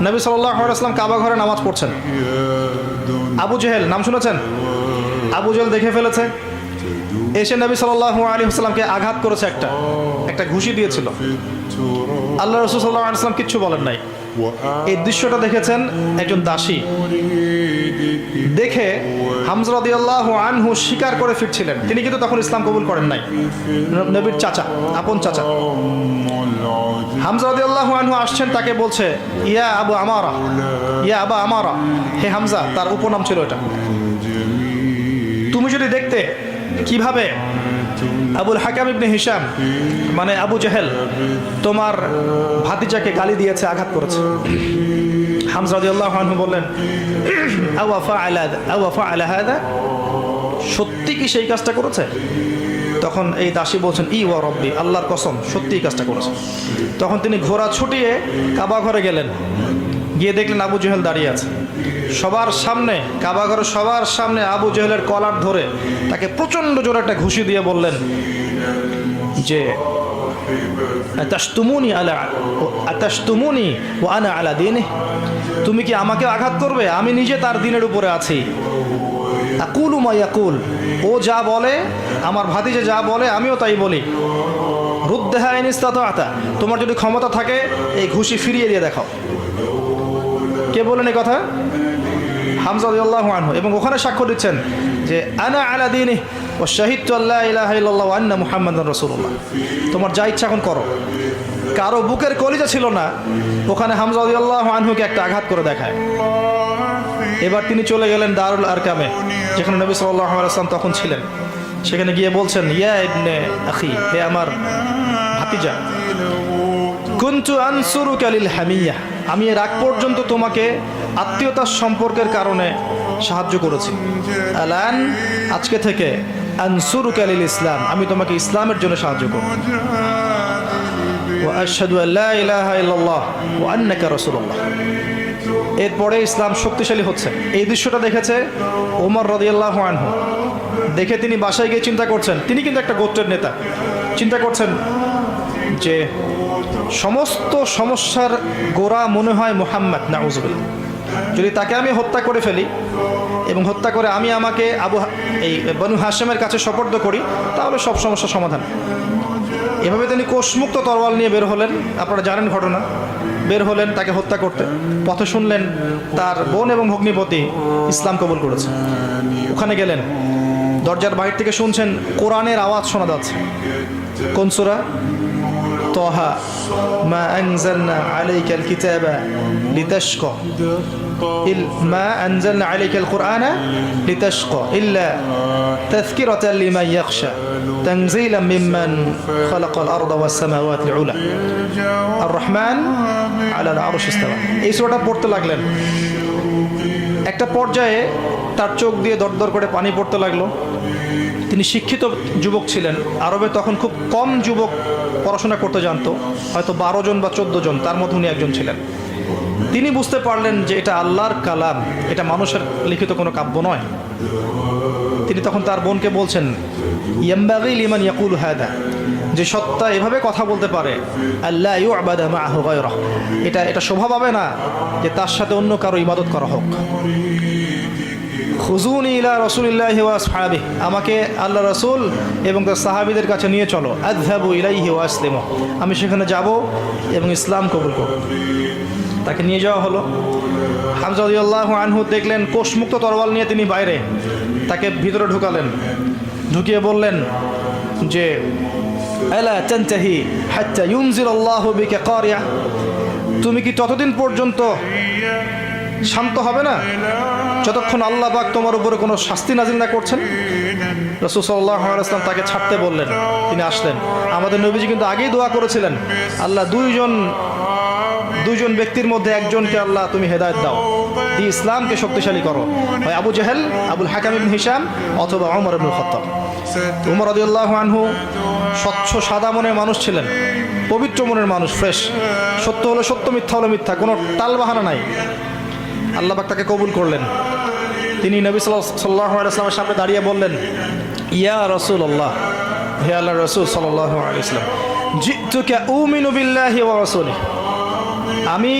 নবী সাল্লাল্লাহু আলাইহি ওয়াসাল্লাম কাবা ঘরে নামাজ পড়ছেন। আবু জেহেল নাম শুনেছেন? আবু জেহেল দেখে ফেলেছে, এসে নবী সাল্লাল্লাহু আলাইহি ওয়াসাল্লামকে আঘাত করেছে, একটা ঘুষি দিয়েছিল। আল্লাহ রাসূল সাল্লাল্লাহু আলাইহি ওয়াসাল্লাম কিচ্ছু বলেন নাই। এই দৃশ্যটা দেখেছেন একজন দাসী, দেখে হামজা রাদিয়াল্লাহু আনহু স্বীকার করে ফিরছিলেন। তিনি কিন্তু তখন ইসলাম কবুল করেন নাই, নবীর চাচা, আপন চাচা। হামজা রাদিয়াল্লাহু আনহু আসছেন, তাকে বলছে ইয়া আবু আমারা, ইয়া আবা আমারা, হে হামজা, তার উপনাম ছিল এটা। তুমি যদি দেখতে কিভাবে আবুল হাকাম ইবনে হিশাম মানে আবু জেহেল তোমার ভাতিজাকে গালি দিয়েছে, আঘাত করেছে। হামজা রাদিয়াল্লাহু আনহু বললেন আওয়া ফাআলা হাদা, সত্যি কি সেই কাজটা করেছে? তখন এই দাসী বলছেন ই ওয়া রব্বি, আল্লাহর কসম সত্যি এই কাজটা করেছে। তখন তিনি ঘোড়া ছুটিয়ে কাবা ঘরে গেলেন, গিয়ে দেখলেন আবু জেহেল দাঁড়িয়ে আছে সবার সামনে, কাবা ঘরে সবার সামনে আবু জেহেলের কলার ধরে তাকে প্রচণ্ড জোরে একটা ঘুষি দিয়ে বললেন যে আতাশতুমুনি ওয়া আনা আলা দীনিহি, তুমি কি আমাকে আঘাত করবে? আমি নিজে তার দিনের উপরে আছি। আকুলু মা ইয়াকুল, ও যা বলে, আমার ভাতিজা যা বলে আমিও তাই বলি। রুদ্দাহা ইন ইসতাতা'তা, তোমার যদি ক্ষমতা থাকে এই ঘুষি ফিরিয়ে দিয়ে দেখাও। কে বলেন এই কথা? হামজা রাদিয়াল্লাহু আনহু। এবং ওখানে সাক্ষ্য দিচ্ছেন যে আনা আলা দীনিহি ওয়া শাহিদতু আল্লা ইলাহা ইল্লাল্লাহ ওয়া আন্না মুহাম্মাদান রাসূলুল্লাহ। তোমার যা ইচ্ছা এখন করো। কারো বুকের কলিজা ছিল না, ওখানে হামজা রাদিয়াল্লাহু আনহুকে একটা আঘাত করে দেখায়। এবার তিনি চলে গেলেন দারুল আরকামে, যেখানে নবী সাল্লাল্লাহু আলাইহি ওয়াসাল্লাম তখন ছিলেন। সেখানে গিয়ে বলছেন ইয়া ইবনে আখি, হে আমার ভাতিজা, কুনতু আনসুরুকা লিল হামিয়া, আমি এর আগ পর্যন্ত তোমাকে আত্মীয়তার সম্পর্কের কারণে সাহায্য করেছি। আলান, আজকে থেকে আনসুরুকা লিল ইসলাম, আমি তোমাকে ইসলামের জন্য সাহায্য করব। ওয়া আশহাদু আল্লা ইলাহা ইল্লাল্লাহ ওয়া আন্নাকা রাসূলুল্লাহ। এরপরে ইসলাম শক্তিশালী হচ্ছে। এই দৃশ্যটা দেখেছে ওমর রাদিয়াল্লাহু আনহু। দেখে তিনি বাসায় গিয়ে চিন্তা করছেন, তিনি কিন্তু একটা গোত্রের নেতা, চিন্তা করছেন যে সমস্ত সমস্যার গোড়া মনে হয় মুহাম্মদ, নাউযুবিল্লাহ। যদি তাকে আমি হত্যা করে ফেলি এবং হত্যা করে আমি আমাকে এই বনু হাশেমের কাছে সোপর্দ করি, তাহলে সব সমস্যার সমাধান। এভাবে তিনি কোষমুক্ত তরোয়াল নিয়ে বের হলেন। আপনারা জানেন ঘটনা। বের হলেন তাকে হত্যা করতে। পথে শুনলেন তার বোন এবং ভগ্নিপতি ইসলাম কবুল করেছে। ওখানে গেলেন, দরজার বাইরে থেকে শুনছেন কোরআনের আওয়াজ শোনা যাচ্ছে। কোন সূরা? তাহা, মা আনজালনা আলাইকাল কিতাবা লিতাশকা, মা আনজালনা আলাইকাল কুরআনা লিতাশকা ইল্লা তাযকিরাতান লিমান ইয়াখশা তানজিলাম মিম্মান খালাকাল আরদা ওয়াস সামাওয়াতিল উলা আর রহমান আলাল আরশ ইস্তাওয়া। এই সূরাটা পড়তে লাগলেন। একটা পর্যায়ে তার চোখ দিয়ে দরদর করে পানি পড়তে লাগলো। তিনি শিক্ষিত যুবক ছিলেন। আরবে তখন খুব কম যুবক পড়াশোনা করতে জানতো, হয়তো 12 জন বা 14 জন, তার মধ্যে উনি একজন ছিলেন। তিনি বুঝতে পারলেন যে এটা আল্লাহর কালাম, এটা মানুষের লিখিত কোনো কাব্য নয়। তিনি তখন তার বোনকে বলছেন ইয়ামবাগি লিমান ইয়াকুলু হাদা, যে সত্তা এভাবে কথা বলতে পারে, আল্লা ইউবাদা মাআহু গায়রা, এটা শোভা পাবে না যে তার সাথে অন্য কারো ইবাদত করা হোক। খুজুনি ইলা রাসূলিল্লাহি ওয়া আসহাবিহি, আমাকে আল্লাহ রাসূল এবং তার সাহাবীদের কাছে নিয়ে চলো। আযহাবু ইলাইহি ওয়া আসলিমু, আমি সেখানে যাব এবং ইসলাম কবুল করব। তাকে নিয়ে যাওয়া হলো। হামজা রাদিয়াল্লাহু আনহু দেখলেন কোষমুক্ত তরোয়াল নিয়ে তিনি বাইরে, তাকে ভিতরে ঢুকালেন। ঢুকিয়ে বললেন যে আলা তানতাহি হাত্তা ইউনজিলাল্লাহু বিকা কারিয়া, তুমি কি ততদিন পর্যন্ত শান্ত হবে না যতক্ষণ আল্লাহ পাক তোমার উপরে কোনো শাস্তি নাজিল না করছেন? রাসূল সাল্লাল্লাহু আলাইহি ওয়াসাল্লাম তাকে ছাড়তে বললেন। তিনি আসলেন। আমাদের নবীজি কিন্তু আগেই দোয়া করেছিলেন, আল্লাহ দুইজন ব্যক্তির মধ্যে একজনকে আল্লাহ তুমি হেদায়েত দাও, দিয়ে ইসলামকে শক্তিশালী করো, হয় আবু জেহেল, আবুল হাকাম ইবনে হিশাম, অথবা ওমর ইবনুল খাত্তাব। ওমর রাদিয়াল্লাহু আনহু স্বচ্ছ সাদা মনের মানুষ ছিলেন, পবিত্র মনের মানুষ, ফ্রেশ। সত্য হলো সত্য, মিথ্যা হলো মিথ্যা, কোনো টালবাহানা নাই। আল্লাহ পাক তাকে কবুল করলেন। তিনি নবী সাল্লাল্লাহু আলাইহি ওয়াসাল্লামের সামনে দাঁড়িয়ে বললেন ইয়া রাসূলুল্লাহ, হে আল্লাহর রাসূল সাল্লাল্লাহু আলাইহি ওয়াসাল্লাম, জিতুকা উমিনু বিল্লাহি ওয়া রাসূলিহি, আমি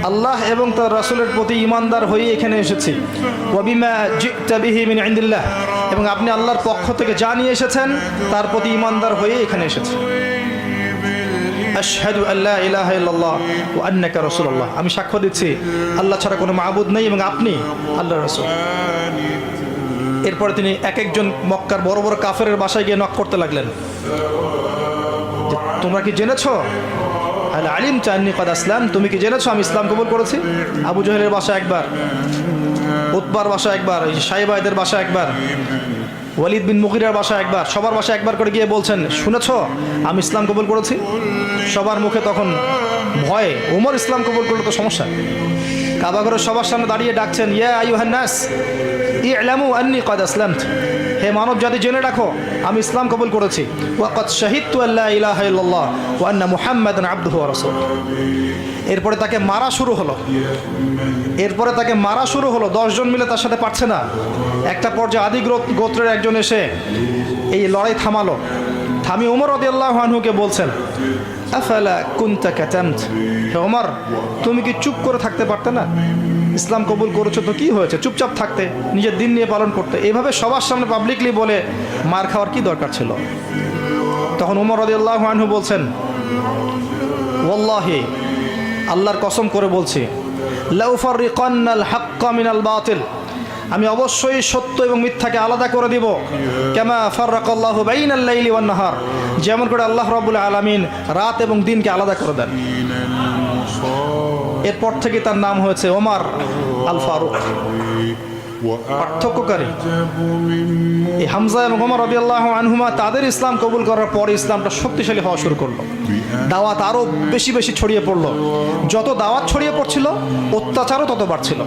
আল্লাহ এবং তার রাসূলের প্রতি ঈমানদার হয়ে এখানে এসেছি। ওয়া বিমা জি'তা বিহি মিন ইনদিল্লাহ, এবং আপনি আল্লাহর পক্ষ থেকে যা নিয়ে এসেছেন তার প্রতি ঈমানদার হয়ে এখানে এসেছি। আশহাদু আল্লা ইলাহা ইল্লাল্লাহ ওয়া আন্নাকা রাসূলুল্লাহ, আমি সাক্ষ্য দিচ্ছি আল্লাহ ছাড়া কোনো মাবুদ নেই এবং আপনি আল্লাহর রাসূল। এরপরে তিনি এক একজন মক্কার বড় বড় কাফেরের বাসায় গিয়ে নক করতে লাগলেন, তোমরা কি জেনেছো আল আলিম চান্নি কদ আসলাম, তুমি কি জেনেছো আমি ইসলাম কবুল করেছি? আবু জহেলের বাসা একবার, উতবার বাসা একবার, সাইবাইদের বাসা একবার, ওয়ালিদ বিন মুগিরার বাসা একবার, সবার বাসা একবার করে গিয়ে বলছেন, শুনেছো আমি ইসলাম কবুল করেছি? সবার মুখে তখন ভয়ে, ওমর ইসলাম কবুল করলে তো সমস্যা। কাবাঘরের সবার সামনে দাঁড়িয়ে ডাকছেন, ইয়া আইয়ুহান নাস ই'লামু আন্নী কদ আসলামতু, হে মানব জাতি জেনে রাখো আমি ইসলাম কবুল করেছি। ওয়া কদ শাহিদতু আল্লা ইলাহা ইল্লাল্লাহ ওয়া আন্না মুহাম্মাদান আবদুহু ওয়া রাসূলুহু। এরপরে তাকে মারা শুরু হলো, 10 জন মিলে তার সাথে পারছে না। একটা পর্যায়ে আদি গোত্রের একজন এসে এই লড়াই থামিয়ে ওমর রাদিয়াল্লাহু আনহুকে বলছেন, আফালা কুনতা কাতামত, হে ওমর তুমি কি চুপ করে থাকতে পারতে না? ইসলাম কবুল করেছো তো কি হয়েছে, চুপচাপ থাকতে, নিজের দিন নিয়ে পালন করতে। এভাবে সবার সামনে পাবলিকলি বলে মার খাওয়ার কি দরকার ছিল? তখন ওমর রাদিয়াল্লাহু আনহু বলছেন, ওয়াল্লাহি আল্লাহর কসম করে বলছি, লাউফাররিকান্নাল হাক্কা মিনাল বাতিল, আমি অবশ্যই সত্য এবং মিথ্যাকে আলাদা করে দিব। কামা ফাররাকাল্লাহু বাইনাল লাইলি ওয়ান নাহার, যেমন করে আল্লাহ রাব্বুল আলামিন রাত এবং দিনকে আলাদা করে দেন। এরপর থেকে তার নাম হয়েছে ওমর আল ফারুক, পার্থক্যকারী। এই হামজা এবং ওমর রাদিয়াল্লাহু আনহুমা তাদের ইসলাম কবুল করার পরে ইসলামটা শক্তিশালী হওয়া শুরু করলো, দাওয়াত আরো বেশি বেশি ছড়িয়ে পড়লো। যত দাওয়াত ছড়িয়ে পড়ছিল অত্যাচারও তত বাড়ছিল।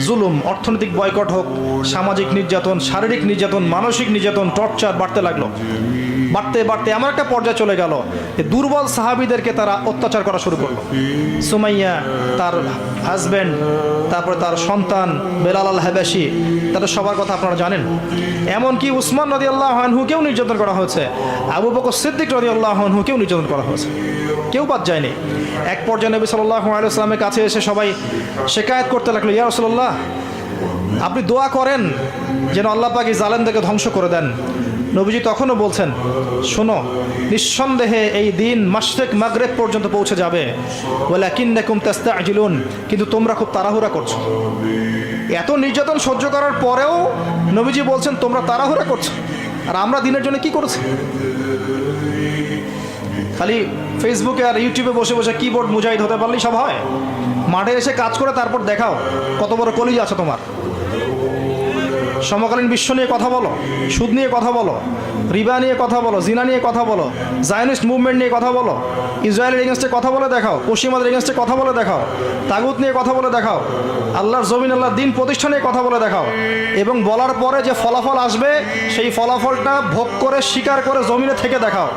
জুলুম, অর্থনৈতিক বয়কট হোক, সামাজিক নির্যাতন, শারীরিক নির্যাতন, মানসিক নির্যাতন, টর্চার বাড়তে লাগলো। বাড়তে বাড়তে এমন একটা পর্যায়ে চলে গেল যে দুর্বল সাহাবীদেরকে তারা অত্যাচার করা শুরু করলো। সুমাইয়া, তার হাজব্যান্ড, তারপরে তার সন্তান বেলাল আল হাবাশি, তাদের সবার কথা আপনারা জানেন। এমনকি উসমান রাদিয়াল্লাহু আনহুকেও নির্যাতন করা হয়েছে, আবু বকর সিদ্দিক রাদিয়াল্লাহু আনহুকেও নির্যাতন করা হয়েছে, কেউ বাদ যায়নি। এক পর্যায়ে নবী সাল্লাল্লাহু আলাইহি ওয়াসাল্লামের কাছে এসে সবাই শিকায়াত করতে লাগলো, ইয়া রাসূলুল্লাহ আপনি দোয়া করেন যেন আল্লাহ পাক এই জালেমদেরকে ধ্বংস করে দেন। নবীজি তখনও বলছেন, শোনো নিঃসন্দেহে এই দিন মাশরিক মাগরিব পর্যন্ত পৌঁছে যাবে, ওয়ালাকিন্নাকুম তাস্তাজিলুন, কিন্তু তোমরা খুব তাড়াহুড়া করছো। এত নির্যাতন সহ্য করার পরেও নবীজি বলছেন তোমরা তাড়াহুড়া করছো, আর আমরা দিনের জন্য কি করেছি? খালি ফেসবুকে আর ইউটিউবে বসে বসে কিবোর্ড মুজাহিদ হতে পারলেই সব হয়? মাঠে এসে কাজ করে তারপর দেখাও কত বড় কলিজা আছে তোমার। সমকালীন বিশ্ব নিয়ে কথা বলো, সুদ নিয়ে কথা বলো, রিবা নিয়ে কথা বলো, জিনা নিয়ে কথা বলো, জায়নিস্ট মুভমেন্ট নিয়ে কথা বলো, ইসরায়েলের এগেনস্টে কথা বলে দেখাও, পশ্চিমাদের এগেনস্টে কথা বলে দেখাও, তাগুত নিয়ে কথা বলে দেখাও, আল্লাহর জমিন আল্লাহর দিন প্রতিষ্ঠা নিয়ে কথা বলে দেখাও, এবং বলার পরে যে ফলাফল আসবে সেই ফলাফলটা ভোগ করে স্বীকার করে জমিনে থেকে দেখাও।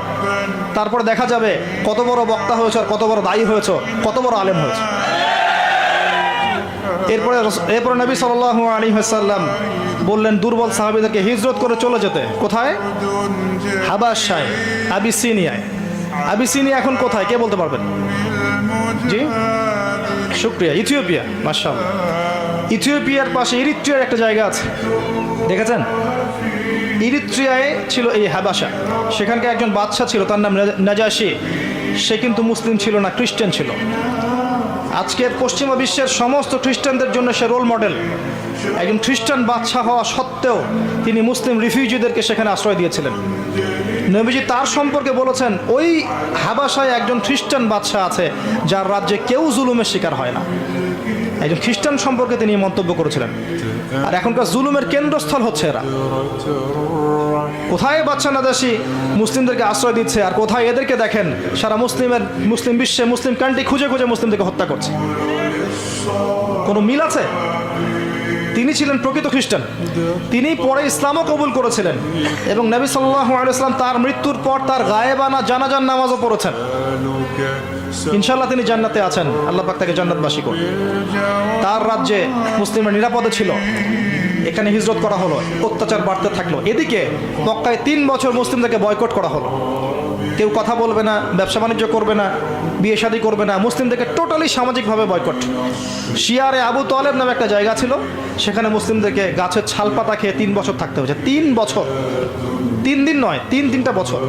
তারপর দেখা যাবে কত বড় বক্তা হয়েছ, আর কত বড় দায়ী হয়েছ, কত বড় আলেম হয়েছ। এরপরে নবী সাল্লাল্লাহু আলাইহি ওয়াসাল্লাম বললেন দুর্বল সাহাবীদেরকে হিজরত করে চলে যেতে। কোথায়? হাবাশায়, আবিসিনিয়ায়। আবিসিনিয়া এখন কোথায় কে বলতে পারবেন? জি, শুকরিয়া, ইথিওপিয়া। মাশাআল্লাহ, ইথিওপিয়ার পাশে ইরিত্রিয়ার একটা জায়গা আছে, দেখেছেন? ইরিত্রিয়ায় ছিল এই হাবাশা। সেখানকার একজন বাদশা ছিল, তার নাম নাজাশি। সে কিন্তু মুসলিম ছিল না, খ্রিস্টান ছিল। আজকের পশ্চিমা বিশ্বের সমস্ত খ্রিস্টানদের জন্য সে রোল মডেল। একজন খ্রিস্টান বাদশা হওয়া সত্ত্বেও তিনি মুসলিম রিফিউজিদেরকে সেখানে আশ্রয় দিয়েছিলেন। নবীজি তার সম্পর্কে বলেছেন, ওই হাবাশায় একজন খ্রিস্টান বাদশা আছে যার রাজ্যে কেউ জুলুমের শিকার হয় না। একজন খ্রিস্টান সম্পর্কে তিনি মন্তব্য করেছিলেন। আর এখনকার জুলুমের কেন্দ্রস্থল হচ্ছে এরা। কোথায় বাদশা নাজাশি মুসলিমদেরকে আশ্রয় দিচ্ছে, আর কোথায় এদেরকে দেখেন সারা মুসলিম বিশ্বে মুসলিম কান্ট্রি খুঁজে খুঁজে মুসলিমদেরকে হত্যা করছে। কোনো মিল আছে? তিনি ছিলেন প্রকৃত খ্রিস্টান, তিনি পরে ইসলামও কবুল করেছিলেন, এবং নবী সাল্লাল্লাহু আলাইহি ওয়াসাল্লাম তার মৃত্যুর পর তার গায়েবানা জানাজার নামাজও পড়েছেন। ইনশাআল্লাহ তিনি জান্নাতে আছেন, আল্লাহ পাক তাকে জান্নাতবাসী করুন। তার রাজ্যে মুসলিমরা নিরাপদে ছিল। এখানে হিজরত করা হলো, অত্যাচার বাড়তে থাকলো। এদিকে মক্কায় 3 বছর মুসলিমদেরকে বয়কট করা হলো। কেউ কথা বলবে না, ব্যবসা বাণিজ্য করবে না, বিয়ে শাদী করবে না, মুসলিমদেরকে টোটালি সামাজিকভাবে বয়কট। শিয়ারে আবু তালেব নামে একটা জায়গা ছিল, সেখানে মুসলিমদেরকে গাছের ছাল পাতা খেয়ে 3 বছর থাকতে হয়েছে। 3 বছর, 3 দিন নয়, 3 বছর।